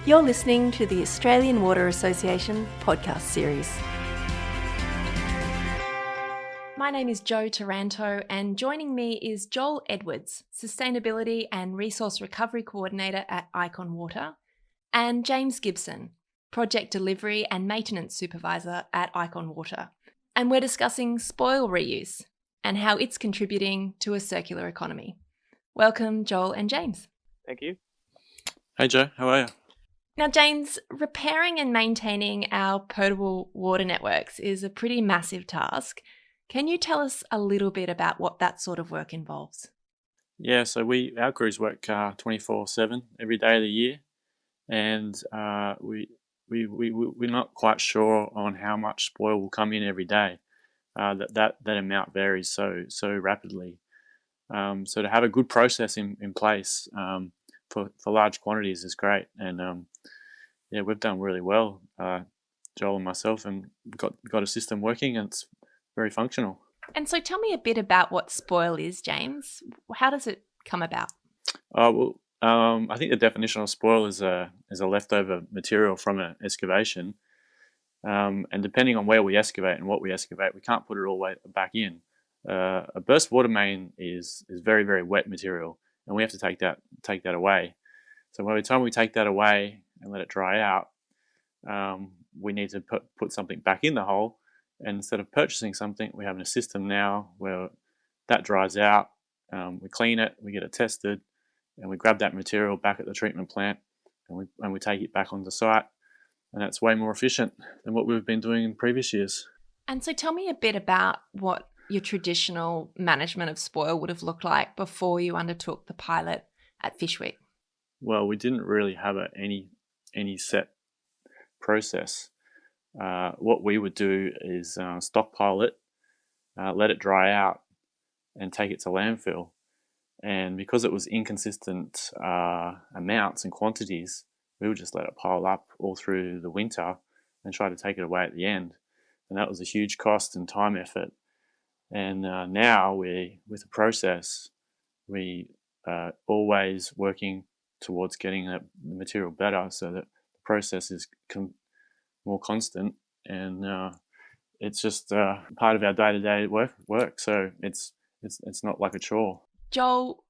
You're listening to the Australian Water Association podcast series. My name is Jo Taranto, and joining me is Joel Edwards, Sustainability and Resource Recovery Coordinator at Icon Water, and James Gibson, Project Delivery and Maintenance Supervisor at Icon Water. And we're discussing spoil reuse and how it's contributing to a circular economy. Welcome, Joel and James. Thank you. Hey Jo, how are you? Now, James, repairing and maintaining our potable water networks is a pretty massive task. Can you tell us a little bit about what that sort of work involves? Yeah, so our crews work 24/7 every day of the year, and we're not quite sure on how much spoil will come in every day. That amount varies so rapidly. So to have a good process in place for large quantities is great, and yeah, we've done really well, Joel and myself, and got a system working, and it's very functional. And so tell me a bit about what spoil is, James. How does it come about? I think the definition of spoil is a leftover material from an excavation, and depending on where we excavate and what we excavate, we can't put it all the way back in. A burst water main is very, very wet material, and we have to take that away. So by the time we take that away and let it dry out, we need to put something back in the hole. And instead of purchasing something, we have a system now where that dries out, we clean it, we get it tested, and we grab that material back at the treatment plant, and we take it back onto site. And that's way more efficient than what we've been doing in previous years. And so tell me a bit about what your traditional management of spoil would have looked like before you undertook the pilot at Fishwick. Well, we didn't really have any set process. What we would do is stockpile it, let it dry out, and take it to landfill. And because it was inconsistent amounts and quantities, we would just let it pile up all through the winter and try to take it away at the end. And that was a huge cost and time effort. And now with the process, we are always working towards getting the material better so that the process is more constant, and it's just part of our day-to-day work. So it's not like a chore. Joel,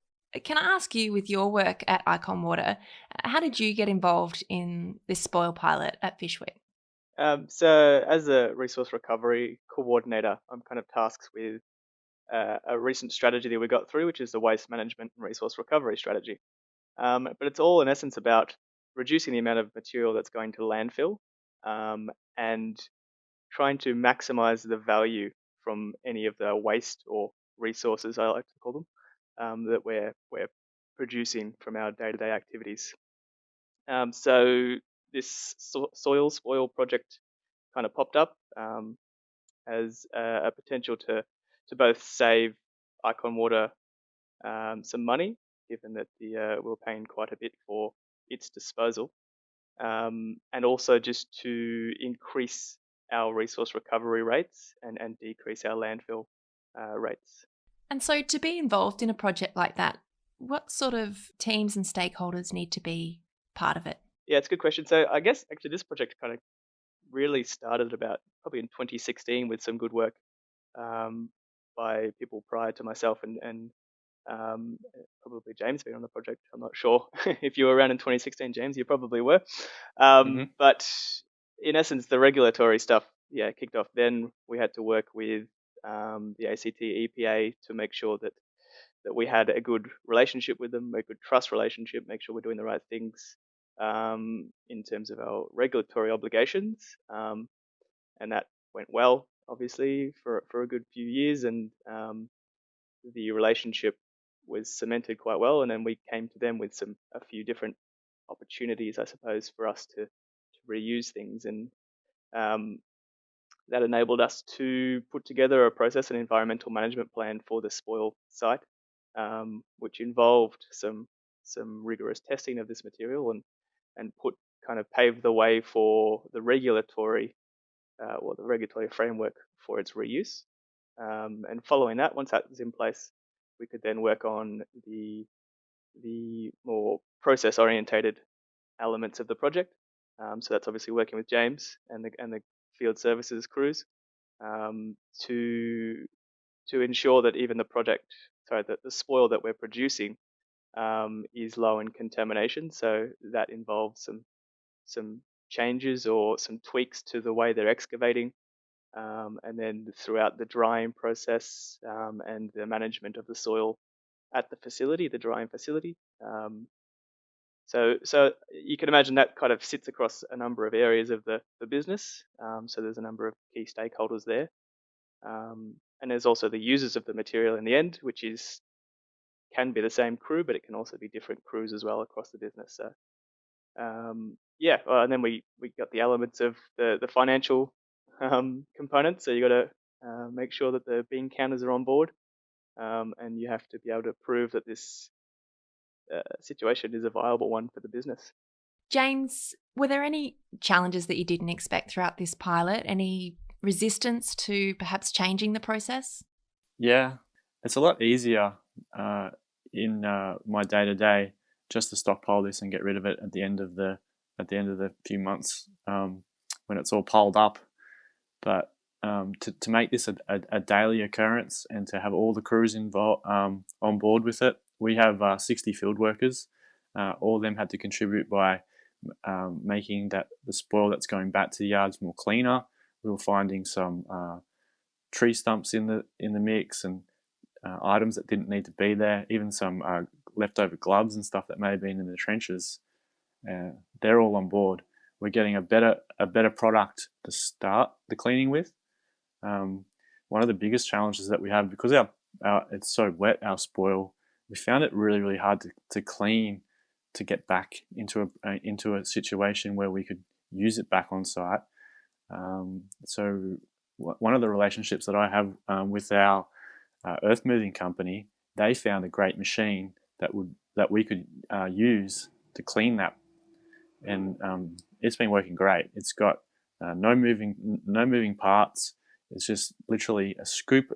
can I ask you, with your work at Icon Water, how did you get involved in this spoil pilot at Fishwick? So as a resource recovery coordinator, I'm kind of tasked with a recent strategy that we got through, which is the waste management and resource recovery strategy. But it's all in essence about reducing the amount of material that's going to landfill, and trying to maximize the value from any of the waste or resources, I like to call them, that we're producing from our day-to-day activities. So this soil spoil project kind of popped up as a potential to both save Icon Water some money, given that we were paying quite a bit for its disposal, and also just to increase our resource recovery rates and decrease our landfill rates. And so to be involved in a project like that, what sort of teams and stakeholders need to be part of it? Yeah, it's a good question. So I guess actually this project kind of really started about probably in 2016 with some good work by people prior to myself and probably James being on the project. I'm not sure if you were around in 2016, James. You probably were. But in essence, the regulatory stuff, kicked off. Then we had to work with the ACT EPA to make sure that we had a good relationship with them, a good trust relationship, make sure we're doing the right things in terms of our regulatory obligations. And that went well, obviously, for a good few years. And the relationship was cemented quite well. And then we came to them with a few different opportunities, I suppose, for us to reuse things. And that enabled us to put together a process and environmental management plan for the spoil site, which involved some rigorous testing of this material and paved the way for the regulatory framework for its reuse. And following that, once that was in place, we could then work on the more process orientated elements of the project. So that's obviously working with James and the field services crews to ensure that even that the spoil that we're producing is low in contamination. So that involves some changes or some tweaks to the way they're excavating, and then throughout the drying process and the management of the soil at the facility, the drying facility. So you can imagine that kind of sits across a number of areas of the business. So there's a number of key stakeholders there. And there's also the users of the material in the end, which can be the same crew, but it can also be different crews as well across the business. So and then we got the elements of the financial components. So you got to make sure that the bean counters are on board, and you have to be able to prove that this situation is a viable one for the business. James, were there any challenges that you didn't expect throughout this pilot? Any resistance to perhaps changing the process? Yeah, it's a lot easier in my day to day just to stockpile this and get rid of it at the end of the few months when it's all piled up. But to make this a daily occurrence and to have all the crews involved on board with it, we have 60 field workers. All of them had to contribute by making the spoil that's going back to the yards more cleaner. We were finding some tree stumps in the mix and items that didn't need to be there, even some leftover gloves and stuff that may have been in the trenches. They're all on board. We're getting a better product to start the cleaning with. One of the biggest challenges that we have, because it's so wet, our spoil, we found it really, really hard to clean, to get back into a situation where we could use it back on site. So one of the relationships that I have with our earth moving company, they found a great machine that we could use to clean that, and it's been working great. It's got no moving parts. It's just literally a scoop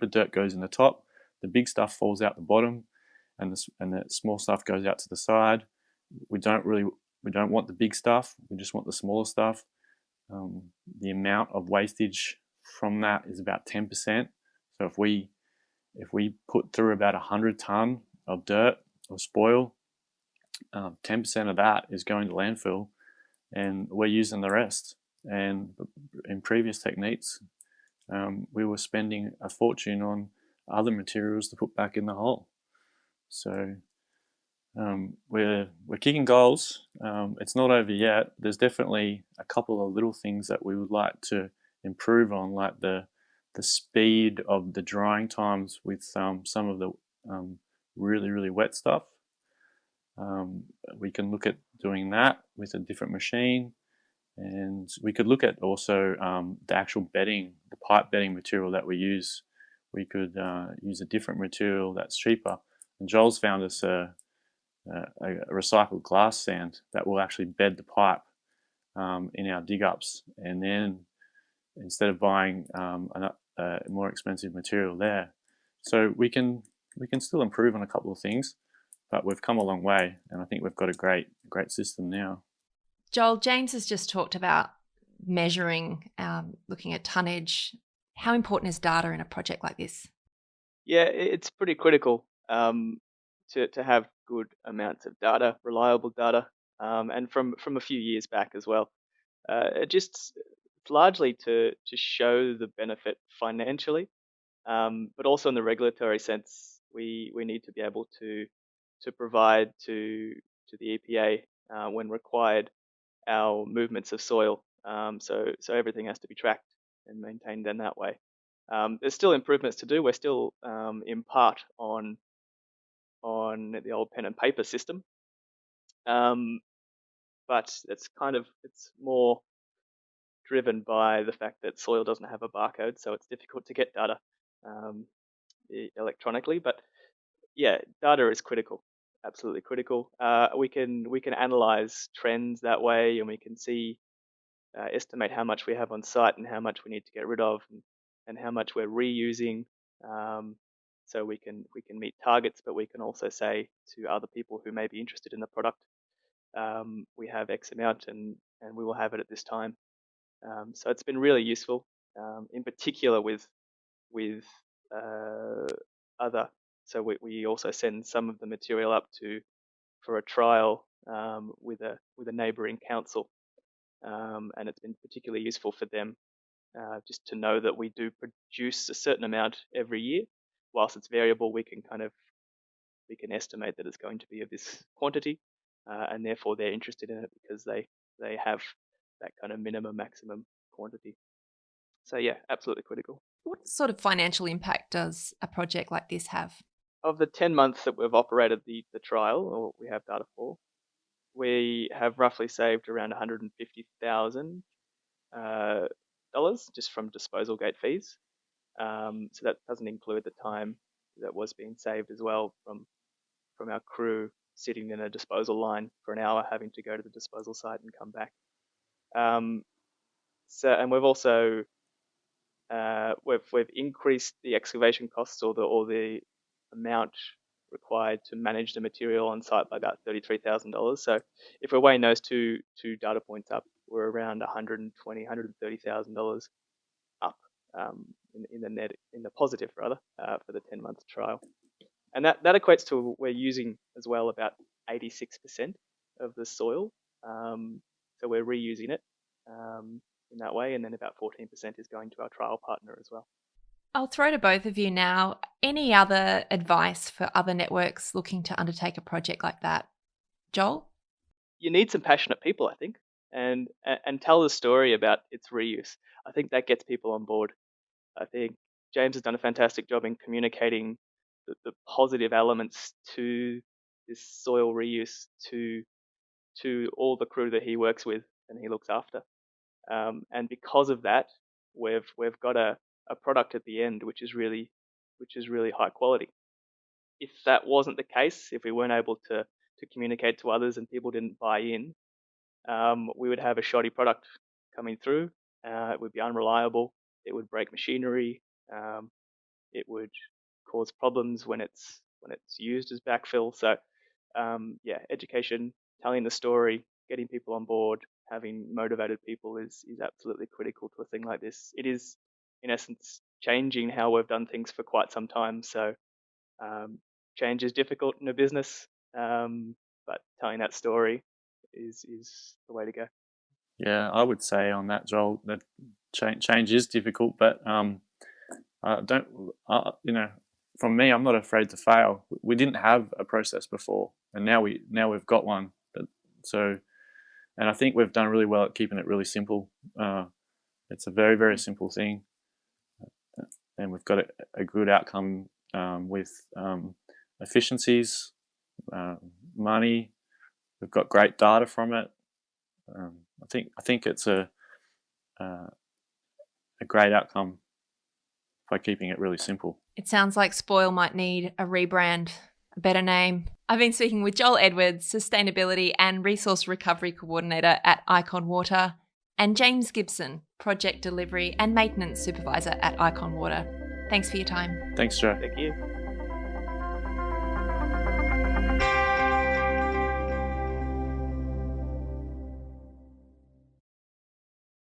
of dirt goes in the top, the big stuff falls out the bottom, and the small stuff goes out to the side. We don't want the big stuff. We just want the smaller stuff. The amount of wastage from that is about 10%. So if we put through about 100 ton of dirt or spoil, 10% of that is going to landfill, and we're using the rest. And in previous techniques, we were spending a fortune on other materials to put back in the hole. So we're kicking goals. It's not over yet. There's definitely a couple of little things that we would like to improve on, like the speed of the drying times with some of the really, really wet stuff. We can look at doing that with a different machine, and we could look at also the actual bedding, the pipe bedding material that we use. We could use a different material that's cheaper. And Joel's found us a recycled glass sand that will actually bed the pipe in our dig ups, and then instead of buying a more expensive material there. So we can still improve on a couple of things, but we've come a long way, and I think we've got a great system now. Joel, James has just talked about measuring, looking at tonnage. How important is data in a project like this? Yeah, it's pretty critical to have good amounts of data, reliable data, and from a few years back as well. It's largely to show the benefit financially, but also in the regulatory sense, we need to be able to provide to the EPA when required our movements of soil. So everything has to be tracked and maintained in that way. There's still improvements to do. We're still in part on the old pen and paper system, but it's more driven by the fact that soil doesn't have a barcode, so it's difficult to get data electronically. But yeah, data is critical, absolutely critical. We can analyze trends that way, and we can estimate how much we have on site and how much we need to get rid of, and how much we're reusing. So we can meet targets, but we can also say to other people who may be interested in the product, we have X amount, and we will have it at this time. So it's been really useful, in particular with other. So we also send some of the material up for a trial with a neighbouring council, and it's been particularly useful for them just to know that we do produce a certain amount every year. Whilst it's variable, we can estimate that it's going to be of this quantity, and therefore they're interested in it because they have that kind of minimum maximum quantity. So yeah, absolutely critical. What sort of financial impact does a project like this have? Of the 10 months that we've operated the trial, or we have data for, we have roughly saved around $150,000 just from disposal gate fees. So that doesn't include the time that was being saved as well from our crew sitting in a disposal line for an hour, having to go to the disposal site and come back. And we've also we've increased the excavation costs or the amount required to manage the material on site by about $33,000. So if we're weighing those two data points up, we're around $120,000, $130,000 up in the positive rather for the 10-month trial. And that equates to we're using as well about 86% of the soil. So we're reusing it in that way, and then about 14% is going to our trial partner as well. I'll throw to both of you now. Any other advice for other networks looking to undertake a project like that? Joel? You need some passionate people, I think, and tell the story about its reuse. I think that gets people on board. I think James has done a fantastic job in communicating the positive elements to this soil reuse to all the crew that he works with and he looks after. And because of that, we've got a product at the end which is really high quality. If that wasn't the case, if we weren't able to communicate to others and people didn't buy in, we would have a shoddy product coming through. It would be unreliable. It would break machinery. It would cause problems when it's used as backfill. So education, telling the story, getting people on board, having motivated people is absolutely critical to a thing like this. It is, in essence, changing how we've done things for quite some time. So change is difficult in a business, but telling that story is the way to go. Yeah, I would say on that, Joel, that change is difficult, but from me, I'm not afraid to fail. We didn't have a process before, and now we've got one. And I think we've done really well at keeping it really simple. It's a very, very simple thing, and we've got a good outcome with efficiencies, money. We've got great data from it. I think it's a great outcome by keeping it really simple. It sounds like Spoil might need a rebrand, a better name. I've been speaking with Joel Edwards, Sustainability and Resource Recovery Coordinator at Icon Water, and James Gibson, Project Delivery and Maintenance Supervisor at Icon Water. Thanks for your time. Thanks, Jo. Thank you.